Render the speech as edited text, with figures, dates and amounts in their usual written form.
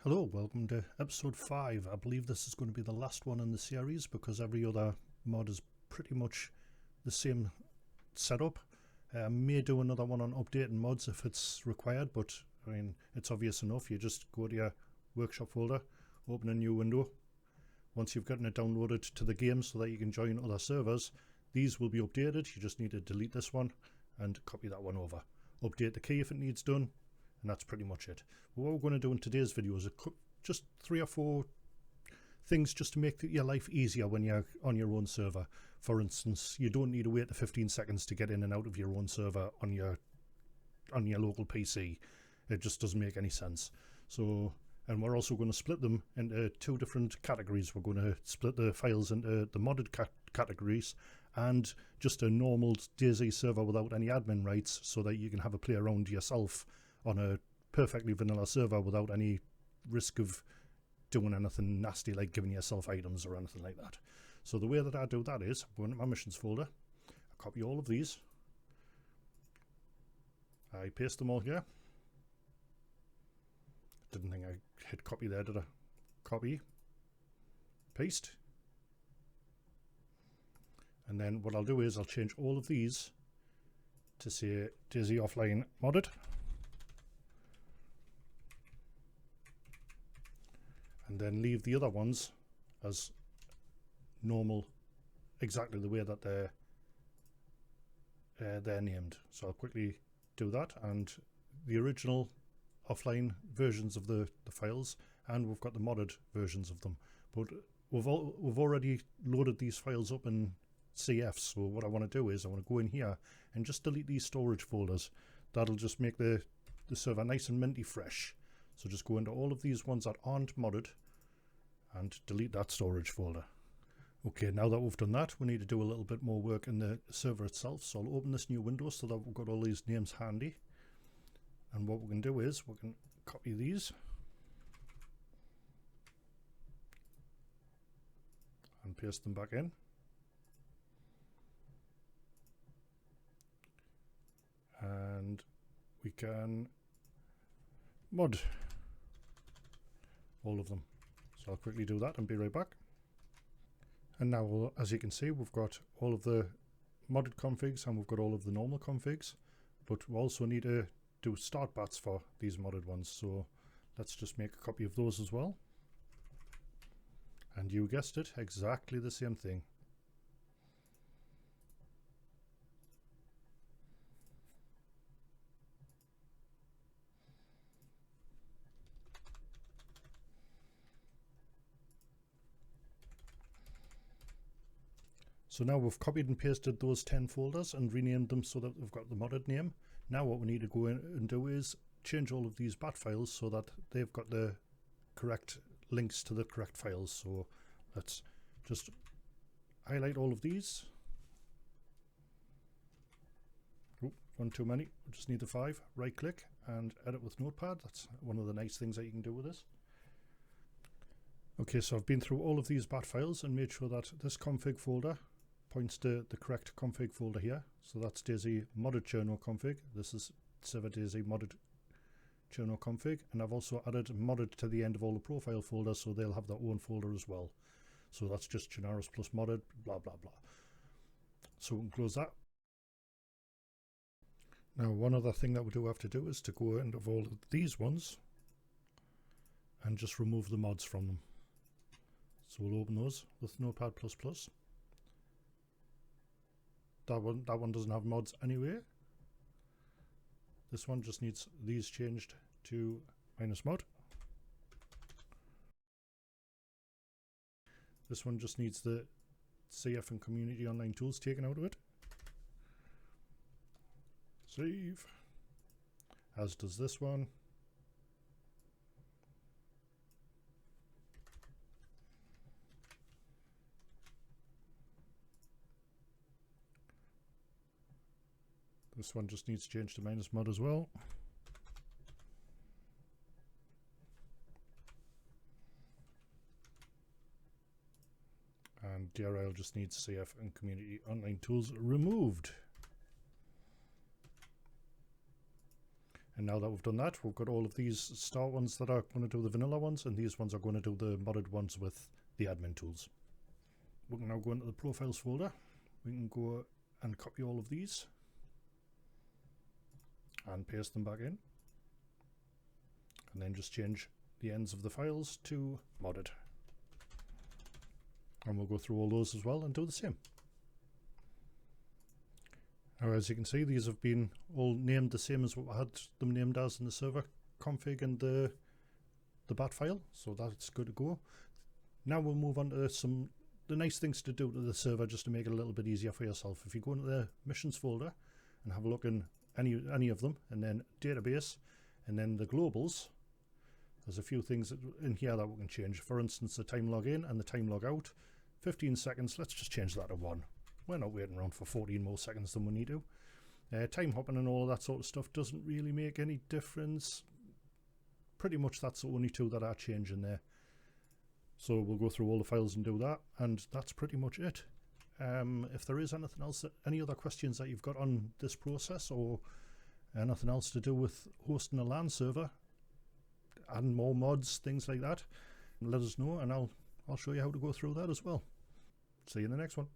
Hello, welcome to episode 5. I believe this is going to be the last one in the series because every other mod is pretty much the same setup. I may do another one on updating mods if it's required, but I mean, it's obvious enough. You just go to your workshop folder, open a new window. Once you've gotten it downloaded to the game so that you can join other servers, these will be updated. You just need to delete this one and copy that one over. Update the key if it needs done. And that's pretty much it. But what we're going to do in today's video is just 3 or 4 things just to make your life easier when you're on your own server. For instance, you don't need to wait the 15 seconds to get in and out of your own server on your local PC. It just doesn't make any sense. So, and we're also going to split them into 2 different categories. We're going to split the files into the modded categories and just a normal DayZ server without any admin rights, so that you can have a play around yourself on a perfectly vanilla server without any risk of doing anything nasty like giving yourself items or anything like that. So the way that I do that is I go into my missions folder, I copy all of these, I paste them all here. Didn't think I hit copy there, did I? Copy, paste, and then what I'll do is I'll change all of these to say DayZ offline modded. And then leave the other ones as normal, exactly the way that they're named. So I'll quickly do that, and the original offline versions of the files, and we've got the modded versions of them. But we've already loaded these files up in CF. So what I want to do is I want to go in here and just delete these storage folders. That'll just make the server nice and minty fresh. So just go into all of these ones that aren't modded and delete that storage folder. Okay, now that we've done that, we need to do a little bit more work in the server itself. So I'll open this new window so that we've got all these names handy. And what we can do is we can copy these and paste them back in. And we can mod all of them. So I'll quickly do that and be right back. And now, as you can see, we've got all of the modded configs and we've got all of the normal configs, but we also need to do start bats for these modded ones. So let's just make a copy of those as well. And you guessed it, exactly the same thing. So now we've copied and pasted those 10 folders and renamed them so that we've got the modded name. Now what we need to go in and do is change all of these bat files so that they've got the correct links to the correct files. So let's just highlight all of these. Oh, one too many. We just need the 5. Right click and edit with Notepad. That's one of the nice things that you can do with this. Okay, so I've been through all of these bat files and made sure that this config folder points to the correct config folder here. So that's DayZ modded journal config. This is server DayZ modded journal config, and I've also added modded to the end of all the profile folders, so they'll have their own folder as well. So that's just Generis plus modded, blah blah blah. So we can close that. Now one other thing that we do have to do is to go into all of these ones and just remove the mods from them. So we'll open those with Notepad++. That one doesn't have mods anyway. This one just needs these changed to -mod. This one just needs the CF and community online tools taken out of it. Save. As does this one. This one just needs changed to -mod as well. And Deerisle just needs CF and community online tools removed. And now that we've done that, we've got all of these start ones that are going to do the vanilla ones, and these ones are going to do the modded ones with the admin tools. We can now go into the profiles folder. We can go and copy all of these and paste them back in, and then just change the ends of the files to modded. And we'll go through all those as well and do the same. Now, as you can see, these have been all named the same as what I had them named as in the server config and the bat file, so that's good to go. Now we'll move on to the nice things to do to the server just to make it a little bit easier for yourself. If you go into the missions folder and have a look in any of them, and then database, and then the globals, there's a few things in here that we can change. For instance, the time log in and the time log out, 15 seconds, let's just change that to 1. We're not waiting around for 14 more seconds than we need to. Time hopping and all of that sort of stuff doesn't really make any difference. Pretty much that's the only two that are changing there. So we'll go through all the files and do that, and that's pretty much it. If there is anything else, any other questions that you've got on this process, or anything else to do with hosting a LAN server, adding more mods, things like that, let us know, and I'll show you how to go through that as well. See you in the next one.